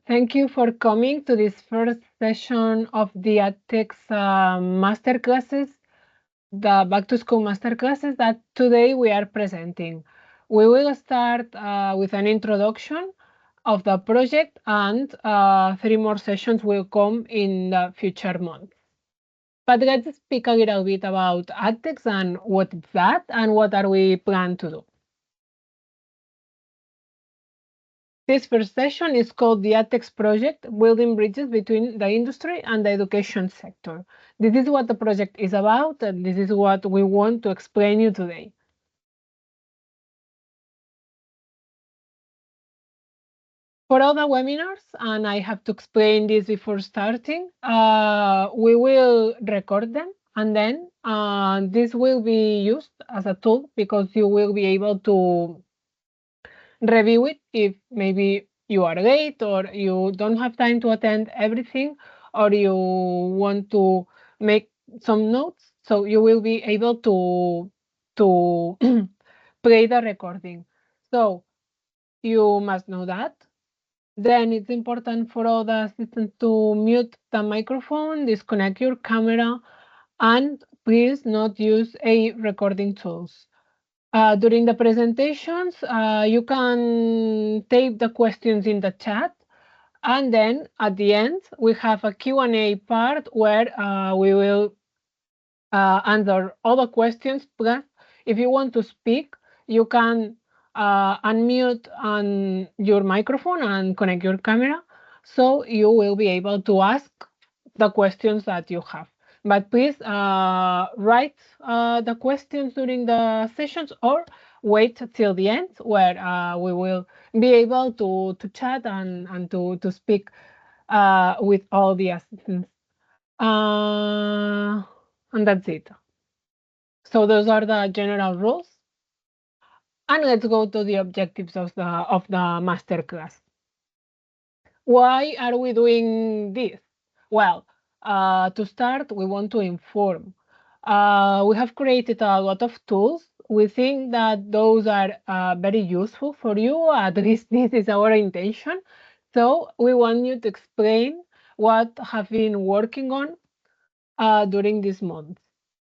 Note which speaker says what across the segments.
Speaker 1: Thank you for coming to this first session of the AddTex Masterclasses, the Back to School Masterclasses that today we are presenting. We will start with an introduction of the project, and 3 more sessions will come in the future months. But let's speak a little bit about AddTex and what is that and what are we plan to do. This first session is called the AddTex project, building bridges between the industry and the education sector. This is what the project is about, and this is what we want to explain you today. For all the webinars, and I have to explain this before starting, we will record them, and then this will be used as a tool because you will be able to review it if maybe you are late or you don't have time to attend everything or you want to make some notes, so you will be able to play the recording. So you must know that. Then it's important for all the assistants to mute the microphone, disconnect your camera, and please not use a recording tools. During the presentations, you can type the questions in the chat, and then at the end, we have a Q&A part where we will answer all the questions. Plus, if you want to speak, you can unmute on your microphone and connect your camera, so you will be able to ask the questions that you have. But please write the questions during the sessions or wait till the end where we will be able to chat and to speak with all the assistants. And that's it. So those are the general rules. And let's go to the objectives of the masterclass. Why are we doing this? Well, to start, we want to inform. We have created a lot of tools. We think that those are very useful for you. At least this is our intention. So we want you to explain what have been working on during this month.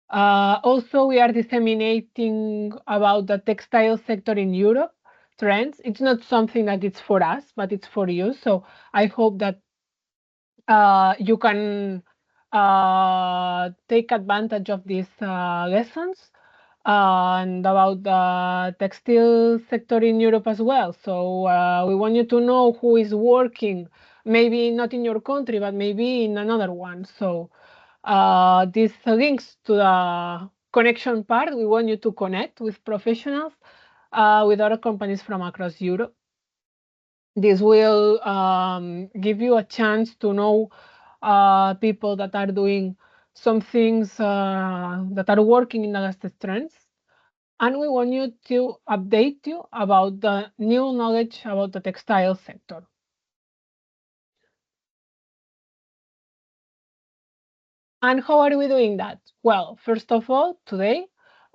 Speaker 1: Also, we are disseminating about the textile sector in Europe trends. It's not something that it's for us, but it's for you. So I hope that you can take advantage of these lessons and about the textile sector in Europe as well. So we want you to know who is working, maybe not in your country, but maybe in another one. So this links to the connection part. We want you to connect with professionals, with other companies from across Europe. This will give you a chance to know people that are doing some things that are working in the latest trends. And we want you to update you about the new knowledge about the textile sector. And how are we doing that? Well, first of all, today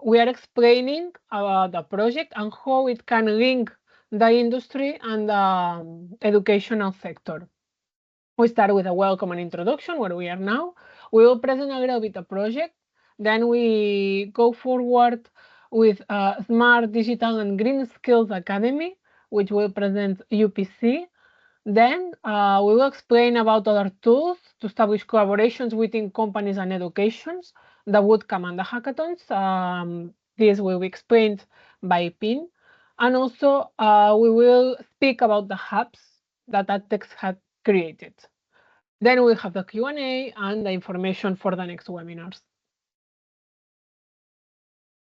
Speaker 1: we are explaining about the project and how it can link the industry and the educational sector. We start with a welcome and introduction where we are now. We will present a little bit the project. Then we go forward with Smart, Digital and Green Skills Academy, which will present UPC. Then we will explain about other tools to establish collaborations within companies and educations, the bootcamp and the hackathons. This will be explained by Pin. And also we will speak about the hubs that AddTex had created. Then we'll have the Q&A and the information for the next webinars.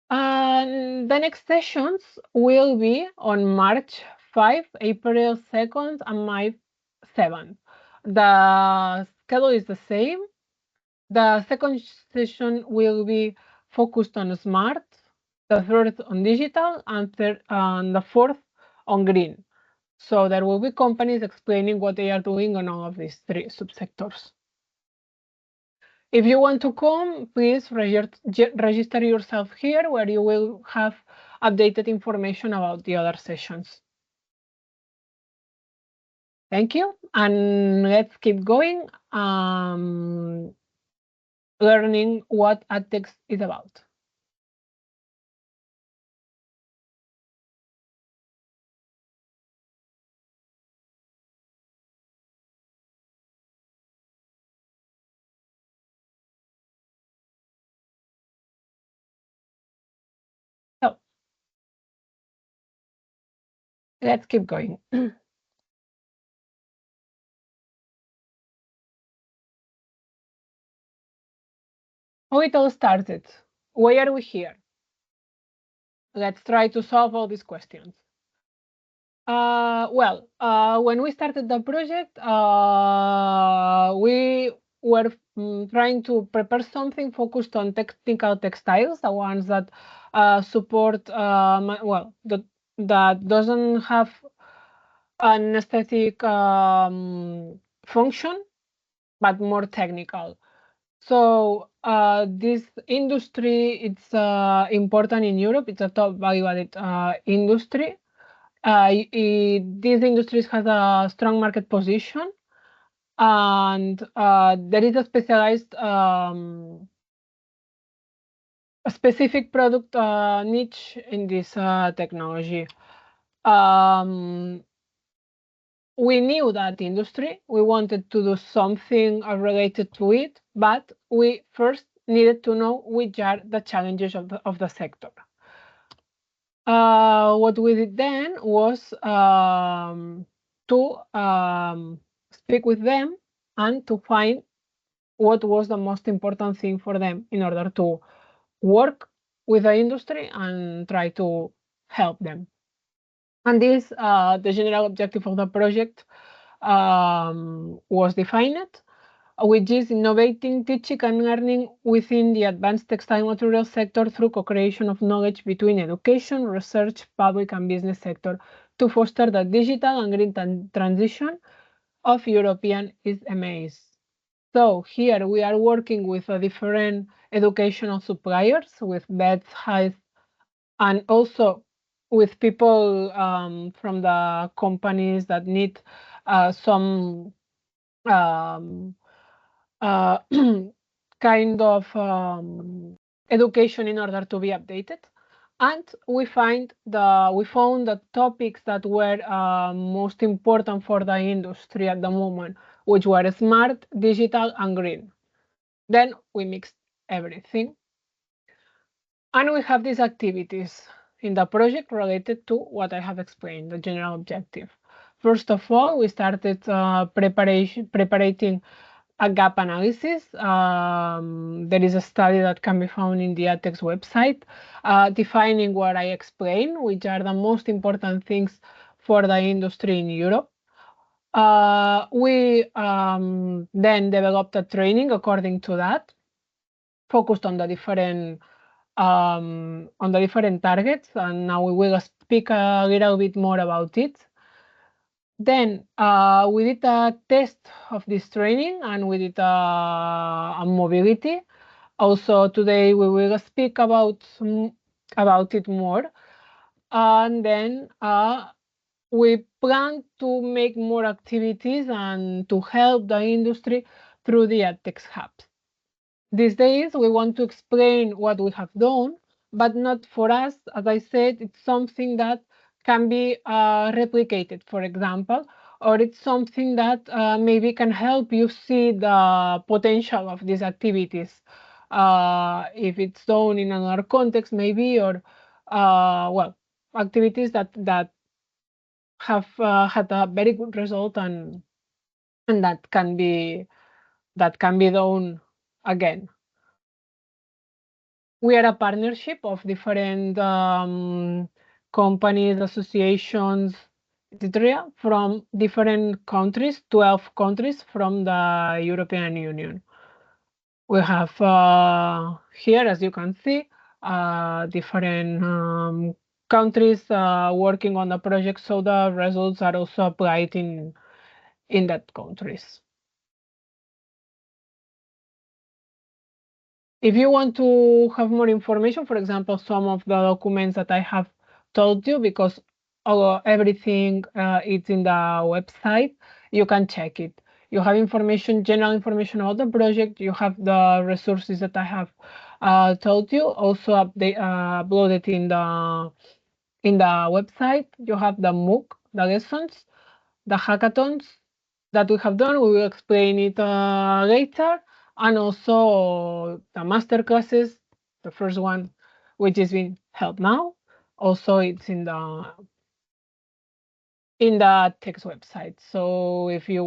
Speaker 1: And the next sessions will be on March 5, April 2nd, and May 7th. The schedule is the same. The second session will be focused on smart, the third on digital, and the fourth on green. So there will be companies explaining what they are doing on all of these 3 subsectors. If you want to come, please register yourself here where you will have updated information about the other sessions. Thank you, and let's keep going, learning what AddTex is about. So let's keep going. How it all started. Why are we here? Let's try to solve all these questions. When we started the project, we were trying to prepare something focused on technical textiles, the ones that support, that doesn't have an aesthetic function, but more technical. So this industry, it's important in Europe. It's a top value-added industry. These industries has a strong market position, and there is a specialized, a specific product niche in this technology. We knew that industry. We wanted to do something related to it, but we first needed to know which are the challenges of the sector. What we did then was to speak with them and to find what was the most important thing for them in order to work with the industry and try to help them. And this, the general objective of the project was defined, which is innovating teaching and learning within the advanced textile material sector through co-creation of knowledge between education, research, public and business sector to foster the digital and green transition of European SMEs. So here we are working with different educational suppliers, with beds, height, and also with people from the companies that need some um, uh, kind of education in order to be updated. And we found the topics that were most important for the industry at the moment, which were smart, digital, and green. Then we mixed everything. And we have these activities in the project related to what I have explained, the general objective. First of all, we started preparing a gap analysis. There is a study that can be found in the AddTex website, defining what I explained, which are the most important things for the industry in Europe. We then developed a training according to that, focused on the different targets, and now we will speak a little bit more about it. Then we did a test of this training, and we did a mobility. Also today we will speak about it more, and then we plan to make more activities and to help the industry through the AddTex hubs. These days, we want to explain what we have done, but not for us. As I said, it's something that can be replicated, for example, or it's something that maybe can help you see the potential of these activities. If it's done in another context, maybe, or activities that have had a very good result, and that can be done again. We are a partnership of different companies, associations, etc., from different countries, 12 countries from the European Union. We have here, as you can see, different countries working on the project, so the results are also applied in that countries. If you want to have more information, for example, some of the documents that I have told you, because everything is in the website, you can check it. You have information, general information about the project. You have the resources that I have told you, also uploaded in the website. You have the MOOC, the lessons, the hackathons that we have done. We will explain it later, and also the masterclasses, the first one, which is being held now. Also, it's in the AddTex website. So if you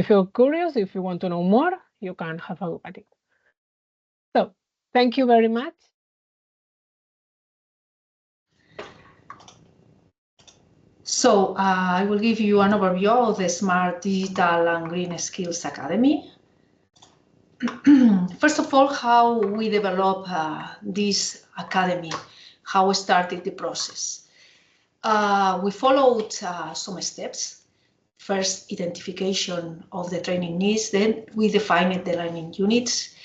Speaker 1: feel curious, if you want to know more, you can have a look at it. So thank you very much.
Speaker 2: So I will give you an overview of the Smart Digital and Green Skills Academy. First of all, how we develop this academy, how we started the process. We followed some steps. First, identification of the training needs, then we defined the learning units,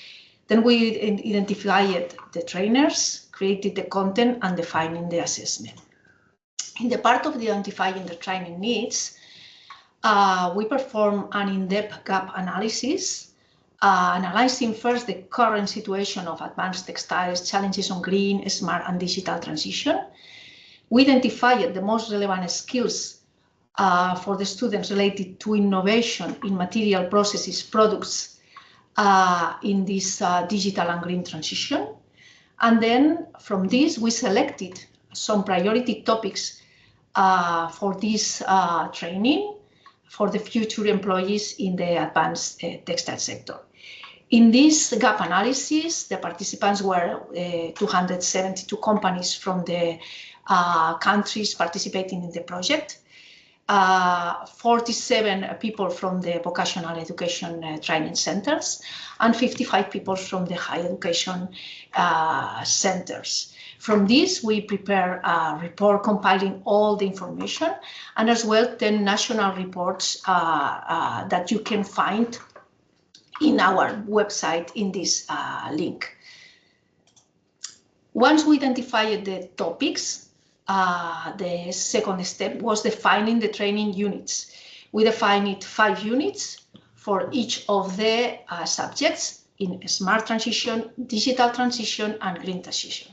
Speaker 2: then we identified the trainers, created the content, and defining the assessment. In the part of identifying the training needs, we perform an in-depth gap analysis, analyzing first the current situation of advanced textiles, challenges on green, smart, and digital transition. We identified the most relevant skills for the students related to innovation in material processes, products in this digital and green transition. And then from this, we selected some priority topics for this training for the future employees in the advanced textile sector. In this gap analysis, the participants were 272 companies from the countries participating in the project, 47 people from the vocational education training centers, and 55 people from the higher education centers. From this, we prepare a report compiling all the information, and as well 10 national reports that you can find in our website in this link. Once we identified the topics, the second step was defining the training units. We defined 5 units for each of the subjects in smart transition, digital transition, and green transition.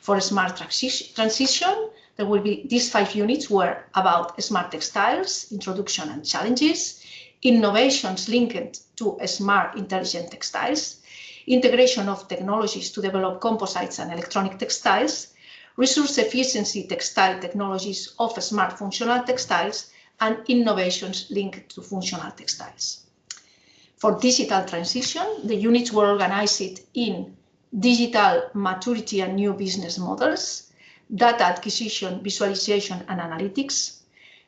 Speaker 2: For smart transition, there will be these 5 units were about smart textiles, introduction and challenges, innovations linked to smart intelligent textiles, integration of technologies to develop composites and electronic textiles, resource efficiency textile technologies of smart functional textiles, and innovations linked to functional textiles. For digital transition, the units were organized in digital maturity and new business models, data acquisition, visualization and analytics,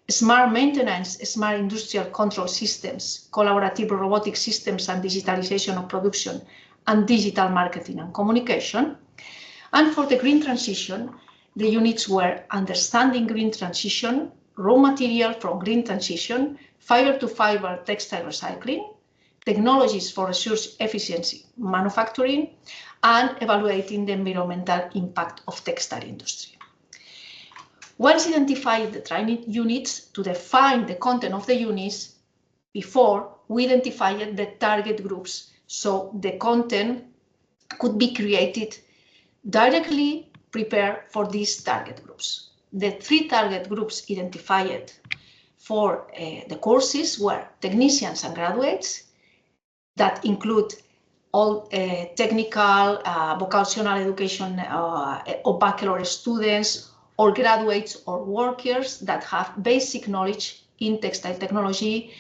Speaker 2: smart maintenance, smart industrial control systems, collaborative robotic systems and digitalization of production, and digital marketing and communication. And for the green transition, the units were understanding green transition, raw material from green transition, fiber to fiber textile recycling, technologies for resource efficiency manufacturing, and evaluating the environmental impact of textile industry. Once identified the training units, to define the content of the units, before we identified the target groups, so the content could be created directly prepared for these target groups. The 3 target groups identified for the courses were technicians and graduates, that include all technical, vocational education or baccalaureate students, or graduates or workers that have basic knowledge in textile technology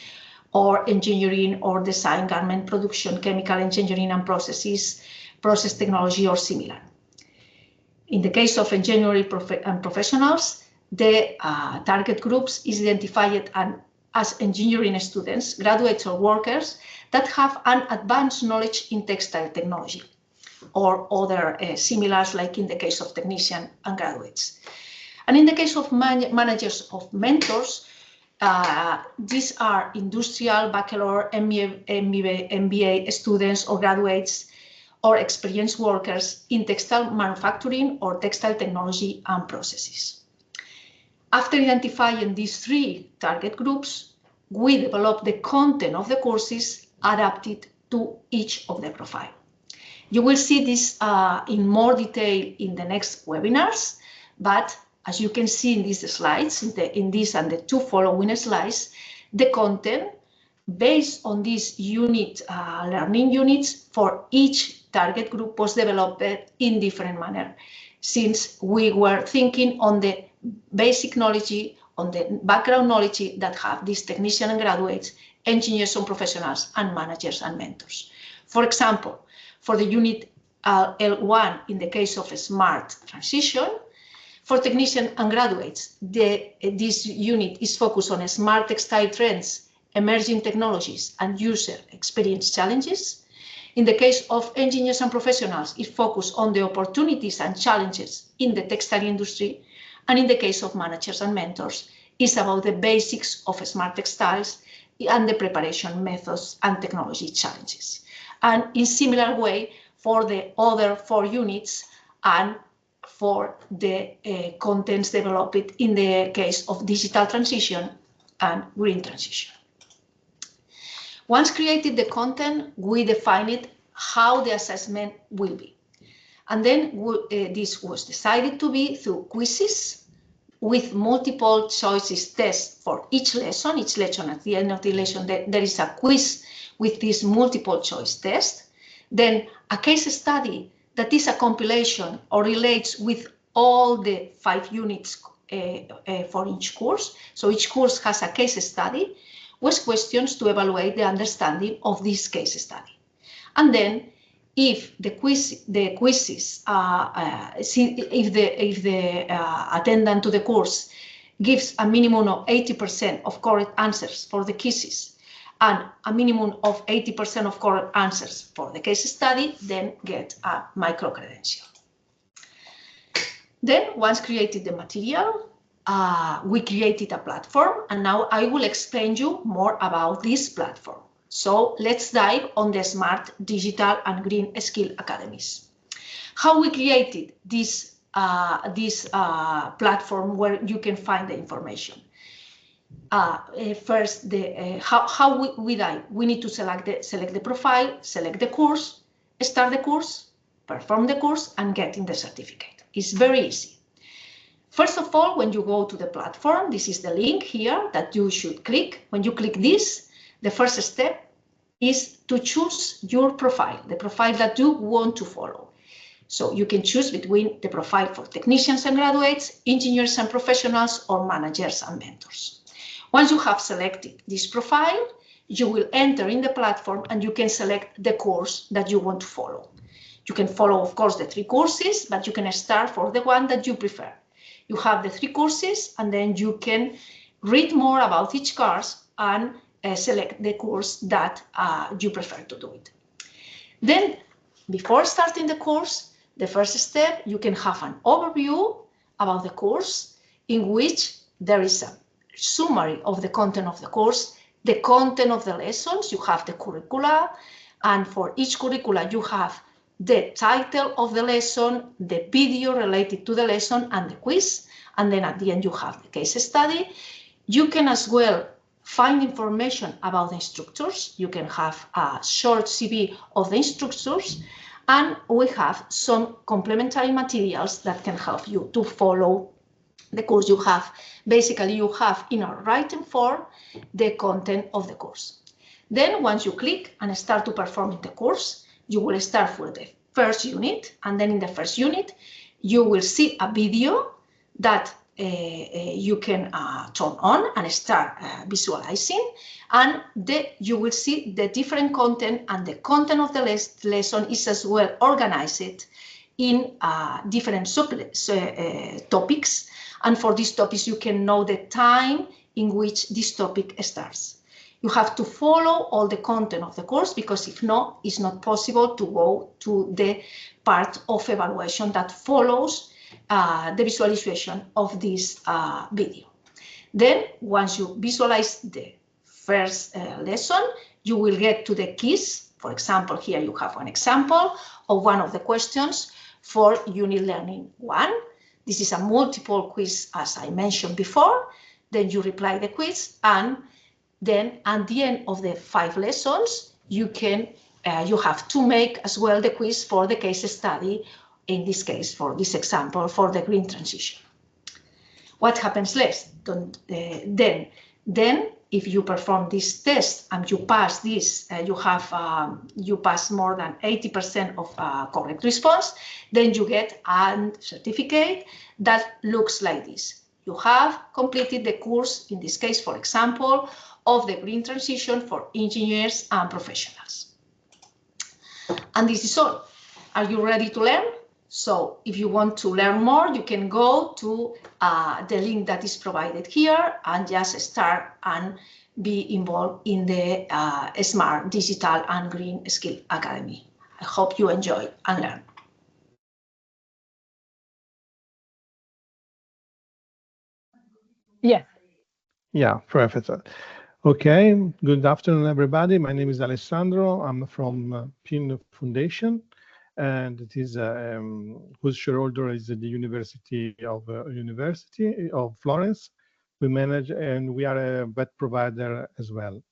Speaker 2: or engineering or design, garment production, chemical engineering and processes, process technology or similar. In the case of engineering and professionals, the target groups is identified as engineering students, graduates or workers that have an advanced knowledge in textile technology or other similars, like in the case of technician and graduates. And in the case of managers of mentors, these are industrial, baccalaureate, MBA students or graduates or experienced workers in textile manufacturing or textile technology and processes. After identifying these 3 target groups, we develop the content of the courses adapted to each of the profile. You will see this in more detail in the next webinars, but as you can see in these slides, in this and the 2 following slides, the content based on these learning units for each target group was developed in different manner, since we were thinking on the basic knowledge, on the background knowledge that have these technicians and graduates, engineers and professionals, and managers and mentors. For example, for the unit L1, in the case of a smart transition, for technicians and graduates, this unit is focused on smart textile trends, emerging technologies, and user experience challenges. In the case of engineers and professionals, it focuses on the opportunities and challenges in the textile industry. And in the case of managers and mentors, it's about the basics of smart textiles and the preparation methods and technology challenges. And in similar way for the other 4 units and for the contents developed in the case of digital transition and green transition. Once created the content, we defined how the assessment will be. And then this was decided to be through quizzes with multiple choices tests for each lesson. Each lesson, at the end of the lesson, there is a quiz with this multiple choice test. Then a case study that is a compilation or relates with all the 5 units for each course. So each course has a case study with questions to evaluate the understanding of this case study. And then if the quizzes, if the attendant to the course gives a minimum of 80% of correct answers for the quizzes and a minimum of 80% of correct answers for the case study, then get a micro-credential. Then, once created the material, we created a platform, and now I will explain you more about this platform. So let's dive on the Smart Digital and Green Skill Academies. How we created this platform where you can find the information. First, how we dive. We need to select the profile, select the course, start the course, perform the course, and get in the certificate. It's very easy. First of all, when you go to the platform, this is the link here that you should click. When you click this, the first step is to choose your profile, the profile that you want to follow. So you can choose between the profile for technicians and graduates, engineers and professionals, or managers and mentors. Once you have selected this profile, you will enter in the platform and you can select the course that you want to follow. You can follow, of course, the 3 courses, but you can start for the one that you prefer. You have the 3 courses, and then you can read more about each course and select the course that you prefer to do it. Then, before starting the course, the first step, you can have an overview about the course in which there is a summary of the content of the course, the content of the lessons, you have the curricula, and for each curricula you have the title of the lesson, the video related to the lesson, and the quiz. And then at the end you have the case study. You can as well find information about the instructors. You can have a short CV of the instructors, and we have some complementary materials that can help you to follow the course you have. Basically, you have in a written form the content of the course. Then once you click and start to perform the course, you will start with the first unit, and then in the first unit, you will see a video that you can turn on and start visualizing, and you will see the different content, and the content of the lesson is as well organized in different topics, and for these topics you can know the time in which this topic starts. You have to follow all the content of the course, because if not, it's not possible to go to the part of evaluation that follows the visualization of this video. Then, once you visualize the first lesson, you will get to the keys. For example, here you have an example of one of the questions for unit learning 1. This is a multiple quiz, as I mentioned before. Then you reply the quiz, and then at the end of the 5 lessons, you have to make as well the quiz for the case study, in this case, for this example, for the green transition. What happens next? Then, if you perform this test and you pass this, you pass more than 80% of correct response, then you get a certificate that looks like this. You have completed the course, in this case, for example, of the green transition for engineers and professionals. And this is all. Are you ready to learn? So if you want to learn more, you can go to the link that is provided here and just start and be involved in the Smart Digital and Green Skill Academy. I hope you enjoy and learn.
Speaker 1: Yes.
Speaker 3: Yeah, perfect. Okay, good afternoon, everybody. My name is Alessandro. I'm from PIN Foundation, and it is whose shareholder is the University of Florence. We manage, and we are a web provider as well.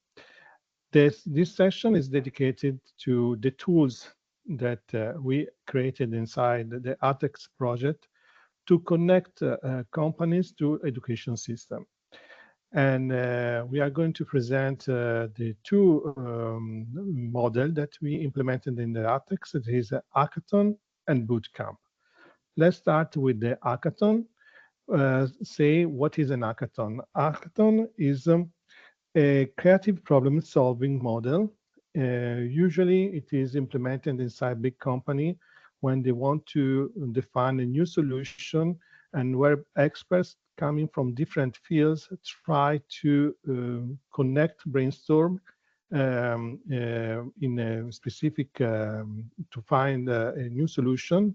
Speaker 3: This session is dedicated to the tools that we created inside the AddTex project to connect companies to education system. And we are going to present the two model that we implemented in the AddTex. It is hackathon and bootcamp. Let's start with the hackathon. Say, what is an hackathon? Hackathon is a creative problem-solving model. Usually, it is implemented inside big company when they want to define a new solution, and where experts coming from different fields try to connect, brainstorm in a specific to find a new solution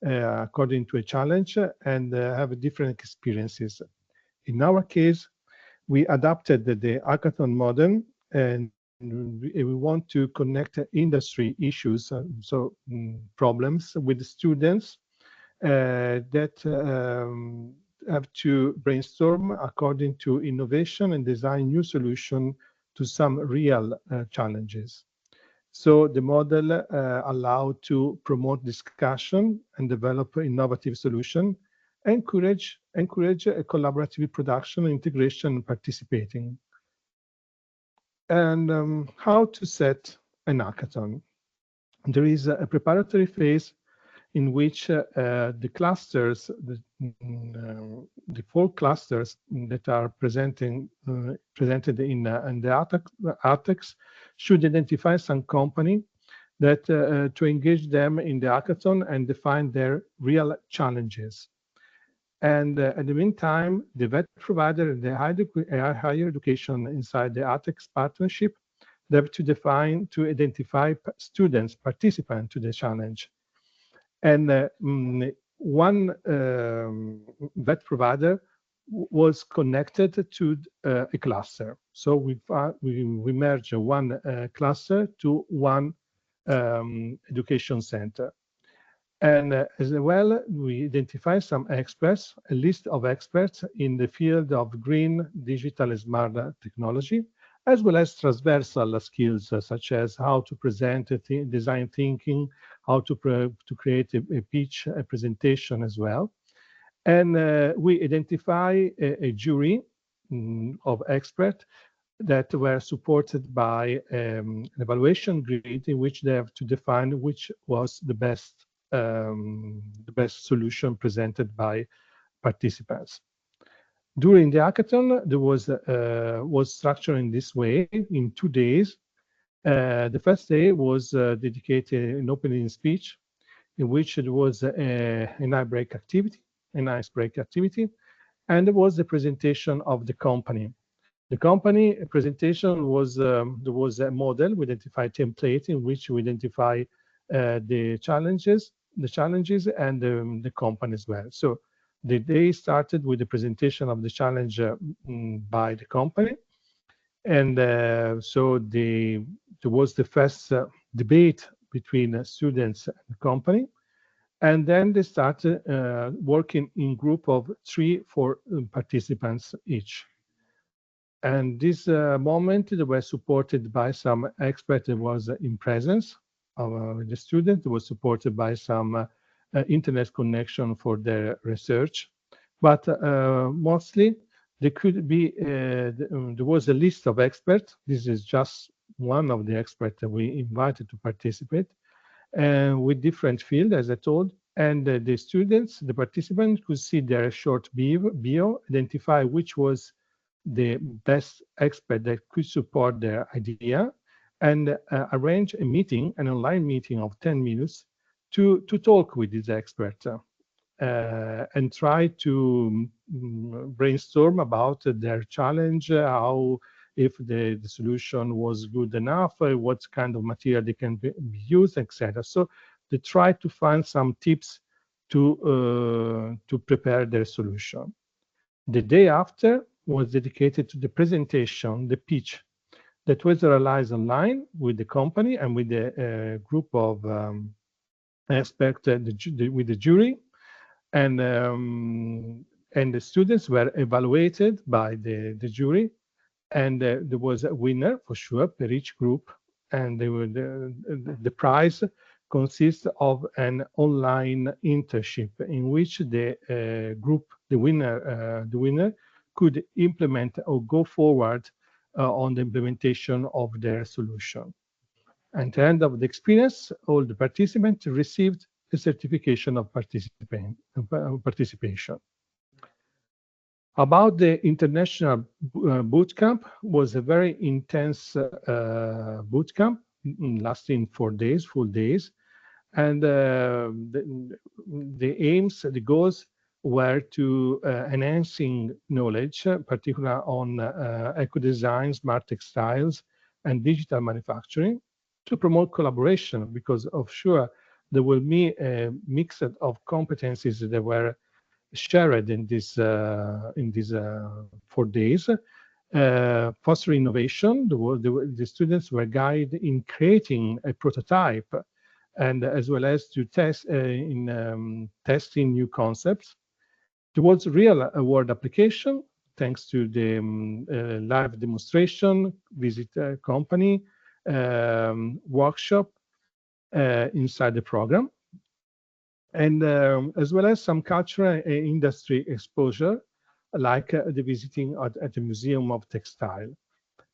Speaker 3: according to a challenge and have different experiences. In our case, we adapted the hackathon model, and we want to connect industry issues, problems with students that have to brainstorm according to innovation and design new solution to some real challenges. So the model allowed to promote discussion and develop innovative solution, encourage a collaborative production, integration, and participating. And how to set an hackathon? There is a preparatory phase in which the clusters, the 4 clusters that are presented in the AddTex should identify some company that to engage them in the hackathon and define their real challenges. And at the meantime, the web provider and the higher education inside the AddTex partnership, they have to identify students, participants to the challenge. And one web provider was connected to a cluster. So we merge one cluster to one education center. And as well, we identify some experts, a list of experts in the field of green, digital, and smart technology, as well as transversal skills such as how to present design thinking, how to create a pitch, a presentation as well. And we identify a jury of experts that were supported by an evaluation grid in which they have to define which was the best solution presented by participants. During the hackathon, there was structured in this way in 2 days. The first day was dedicated an opening speech, in which there was an icebreaker activity, and there was the presentation of the company. The company presentation was there was a model. We identified template in which we identify the challenges and the company as well. So the day started with the presentation of the challenge by the company, and so there was the first debate between students and the company, And then they started working in group of 3-4 participants each. And this moment, they were supported by some expert that was in presence of the student, was supported by some internet connection for their research. But mostly, there could be, there was a list of experts. This is just one of the experts that we invited to participate, with different fields, as I told. And the students, the participants, could see their short bio, identify which was the best expert that could support their idea, and arrange a meeting, an online meeting of 10 minutes to talk with this expert and try to brainstorm about their challenge, how, if the solution was good enough, what kind of material they can be used, etc. So they try to find some tips to prepare their solution. The day after was dedicated to the presentation, the pitch, that was realized online with the company and with the group of experts with the jury, and the students were evaluated by the jury, and there was a winner for sure per each group, and the prize consists of an online internship in which the group, the winner could implement or go forward on the implementation of their solution. At the end of the experience, all the participants received a certification of participation. About the international boot camp, was a very intense boot camp lasting 4 days, full days, and the aims, the goals were to enhancing knowledge, particularly on eco-design, smart textiles, and digital manufacturing, to promote collaboration, because of sure there will be a mix of competencies that were shared in these 4 days. Foster innovation. The students were guided in creating a prototype, and as well as to test in testing new concepts. There was real world application thanks to the live demonstration, visit a company, workshop inside the program, and as well as some cultural and industry exposure, like the visiting at the Museum of Textile.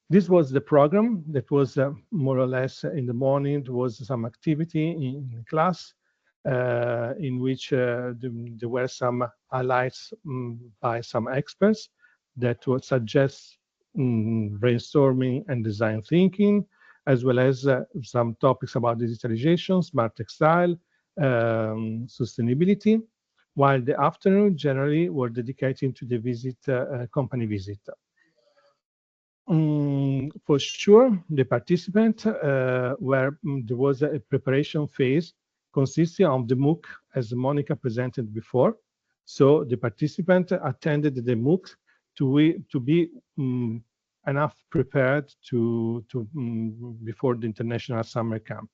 Speaker 3: This was the program that was more or less in the morning. There was some activity in class in which there were some highlights by some experts that would suggest brainstorming and design thinking, as well as some topics about digitalization, smart textile, sustainability, while the afternoon generally were dedicated to the visit, company visit. For sure, the participants there was a preparation phase consisting of the MOOC, as Monica presented before. So the participant attended the MOOC to be enough prepared before the international summer camp.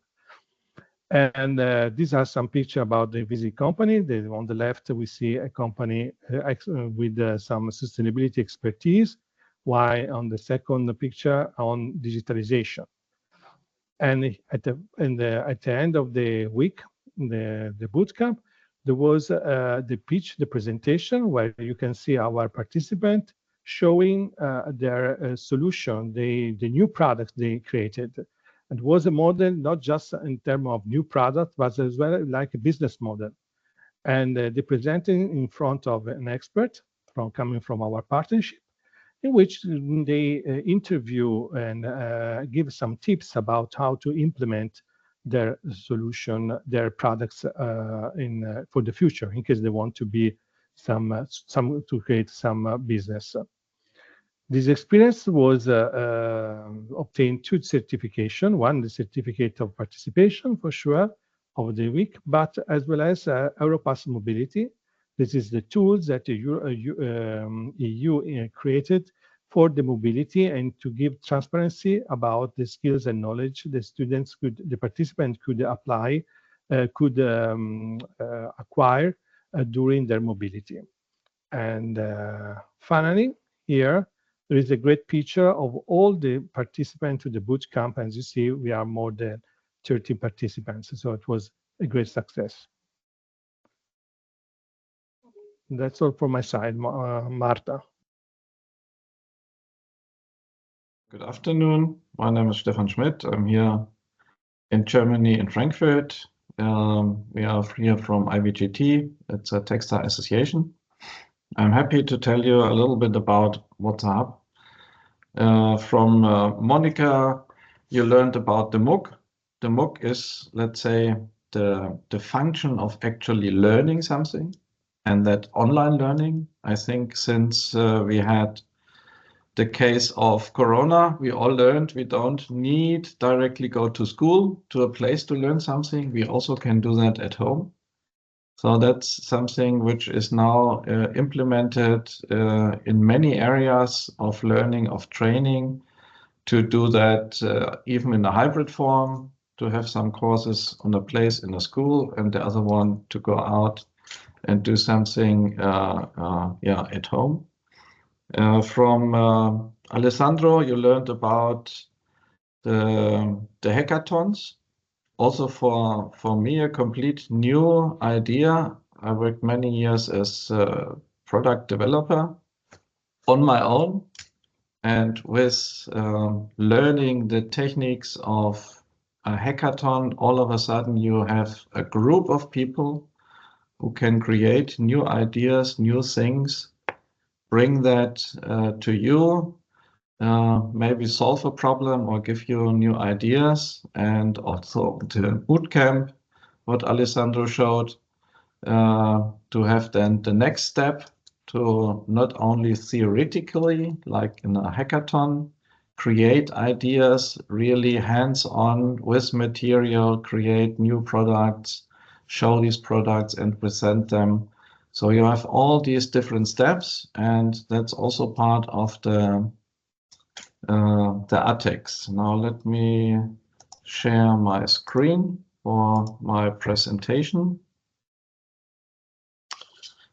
Speaker 3: And these are some pictures about the visit company. On the left, we see a company with some sustainability expertise, while on the second picture on digitalization. And at the end of the week, the boot camp, there was the pitch, the presentation, where you can see our participant showing their solution, the new product they created. It was a model, not just in terms of new product, but as well like a business model. And they presented in front of an expert coming from our partnership, in which they interview and give some tips about how to implement their solution, their products for the future, in case they want to be to create some business. This experience was obtained 2 certifications, one the certificate of participation for sure of the week, but as well as Europass Mobility. This is the tools that the EU created for the mobility and to give transparency about the skills and knowledge the participants could apply could acquire during their mobility. And finally, here, there is a great picture of all the participants to the boot camp. As you see, we are more than 30 participants. So it was a great success. That's all from my side, Marta.
Speaker 4: Good afternoon. My name is Stefan Schmidt. I'm here in Germany, in Frankfurt. We are here from IWGT. It's a textile association. I'm happy to tell you a little bit about what's up. From Monica, you learned about the MOOC. The MOOC is, let's say, the function of actually learning something, and that online learning. I think since we had the case of Corona, we all learned we don't need directly go to school, to a place to learn something. We also can do that at home. So that's something which is now implemented in many areas of learning, of training, to do that even in a hybrid form, to have some courses on a place in a school and the other one to go out and do something at home. From Alessandro, you learned about the hackathons. Also for me, a complete new idea. I worked many years as a product developer on my own, and with learning the techniques of a hackathon, all of a sudden you have a group of people who can create new ideas, new things, bring that to you, maybe solve a problem or give you new ideas. And also the bootcamp, what Alessandro showed, to have then the next step to not only theoretically, like in a hackathon, create ideas, really hands-on with material, create new products, show these products and present them. So you have all these different steps, and that's also part of the AddTex. Now let me share my screen for my presentation.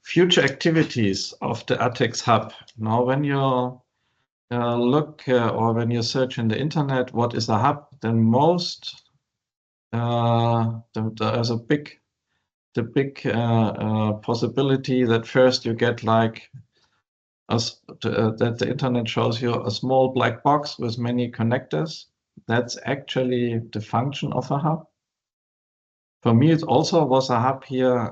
Speaker 4: Future activities of the AddTex Hub. Now when you look or when you search in the internet, what is a hub, then most there's a big possibility that first you get like that the internet shows you a small black box with many connectors. That's actually the function of a hub. For me, it also was a hub here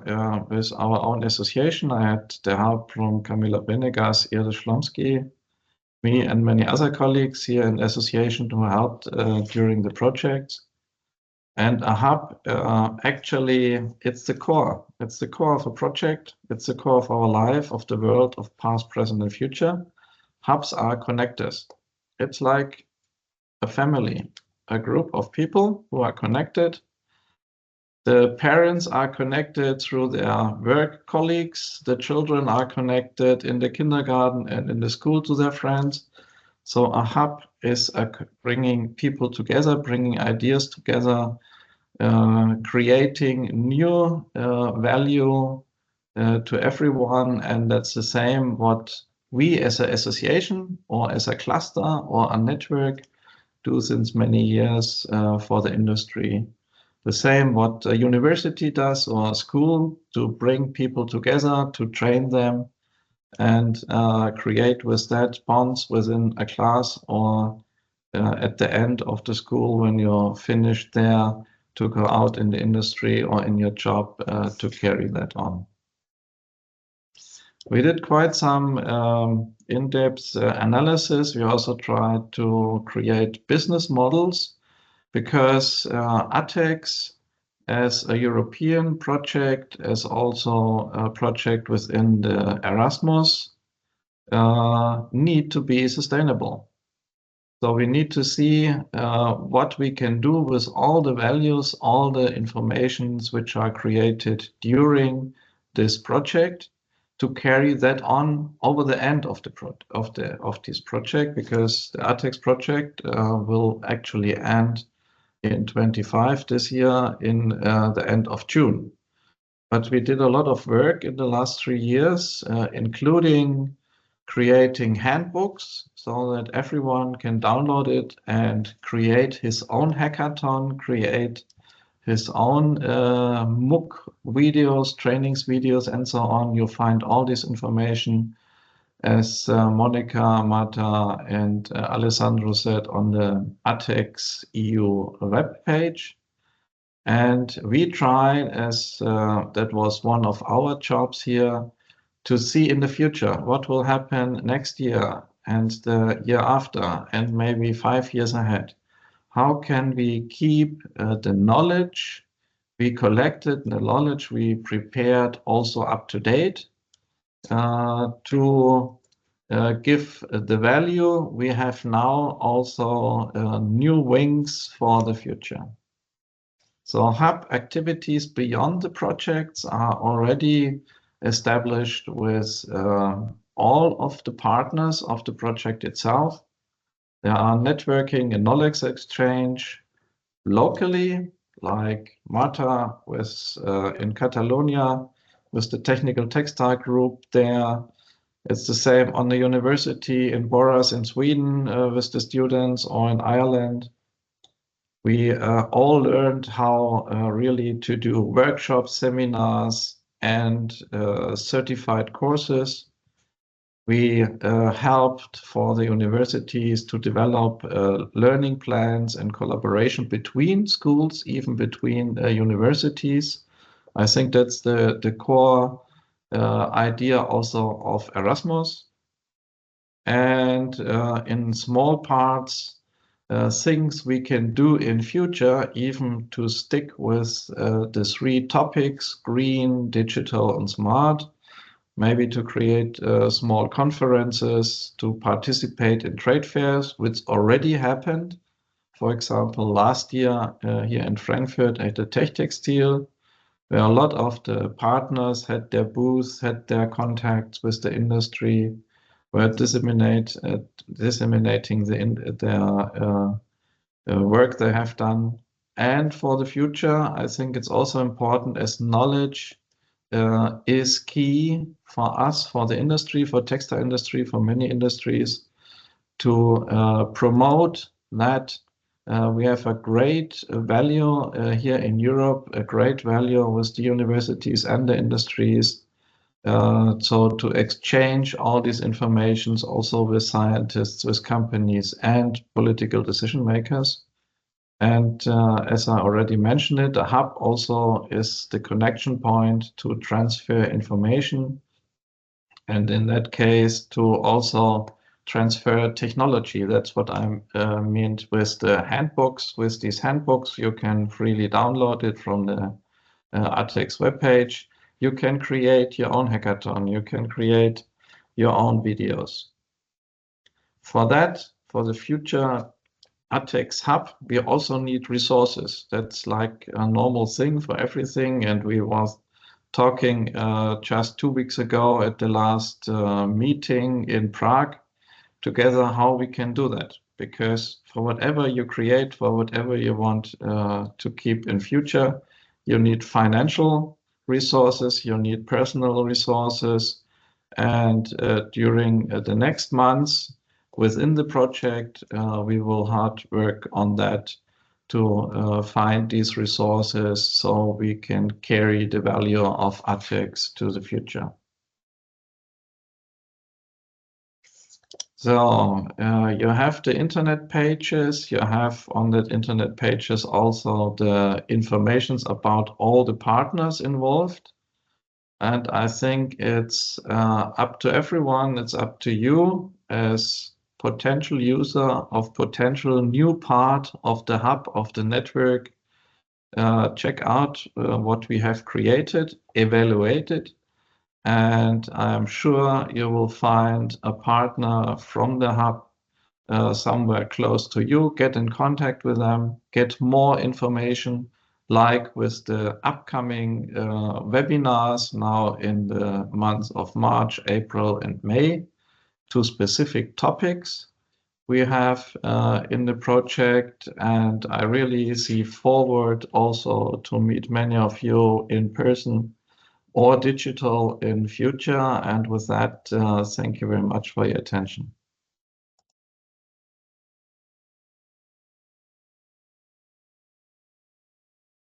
Speaker 4: with our own association. I had the help from Camila Benegas, Iris Schlomsky, me and many other colleagues here in the association who helped during the project. And a hub, actually, it's the core. It's the core of a project. It's the core of our life, of the world, of past, present, and future. Hubs are connectors. It's like a family, a group of people who are connected. The parents are connected through their work colleagues. The children are connected in the kindergarten and in the school to their friends. So a hub is bringing people together, bringing ideas together, creating new value to everyone. And that's the same what we as an association or as a cluster or a network do since many years for the industry. The same what a university does or a school, to bring people together, to train them and create with that bonds within a class or at the end of the school when you're finished there, to go out in the industry or in your job to carry that on. We did quite some in-depth analysis. We also tried to create business models, because AddTex, as a European project, as also a project within the Erasmus, need to be sustainable. So we need to see what we can do with all the values, all the informations which are created during this project, to carry that on over the end of this project, because the AddTex project will actually end in 25 this year in the end of June. But we did a lot of work in the last 3 years, including creating handbooks so that everyone can download it and create his own hackathon, create his own MOOC videos, trainings videos, and so on. You'll find all this information, as Monica, Marta, and Alessandro said, on the AddTex EU webpage. And we try, as that was one of our jobs here, to see in the future what will happen next year and the year after, and maybe 5 years ahead. How can we keep the knowledge we collected, the knowledge we prepared also up to date to give the value we have now also new wings for the future. So hub activities beyond the projects are already established with all of the partners of the project itself. There are networking and knowledge exchange locally, like Marta with in Catalonia with the technical textile group there. It's the same on the university in Borås in Sweden with the students, or in Ireland. We all learned how really to do workshops, seminars, and certified courses. We helped for the universities to develop learning plans and collaboration between schools, even between universities. I think that's the core idea also of Erasmus. And in small parts, things we can do in future, even to stick with the 3 topics, green, digital, and smart. Maybe to create small conferences, to participate in trade fairs, which already happened. For example, last year here in Frankfurt at the Textile, where a lot of the partners had their booths, had their contacts with the industry, were disseminating their work they have done. And for the future, I think it's also important, as knowledge is key for us, for the industry, for textile industry, for many industries, to promote that we have a great value here in Europe, a great value with the universities and the industries. So to exchange all these informations also with scientists, with companies, and political decision makers. And as I already mentioned it, the hub also is the connection point to transfer information. And in that case, to also transfer technology. That's what I meant with the handbooks. With these handbooks, you can freely download it from the AddTex webpage. You can create your own hackathon. You can create your own videos. For that, for the future AddTex Hub, we also need resources. That's like a normal thing for everything. And we was talking just 2 weeks ago at the last meeting in Prague together how we can do that. Because for whatever you create, for whatever you want to keep in future, you need financial resources, you need personal resources. And during the next months, within the project, we will hard work on that to find these resources so we can carry the value of AddTex to the future. So you have the internet pages, you have on that internet pages also the informations about all the partners involved. And I think it's up to everyone, it's up to you as potential user of potential new part of the hub, of the network. Check out what we have created, evaluate it, and I'm sure you will find a partner from the hub somewhere close to you. Get in contact with them, get more information, like with the upcoming webinars now in the months of March, April, and May, to specific topics. we have in the project, and I really see forward also to meet many of you in person or digital in future. And with that, thank you very much for your attention.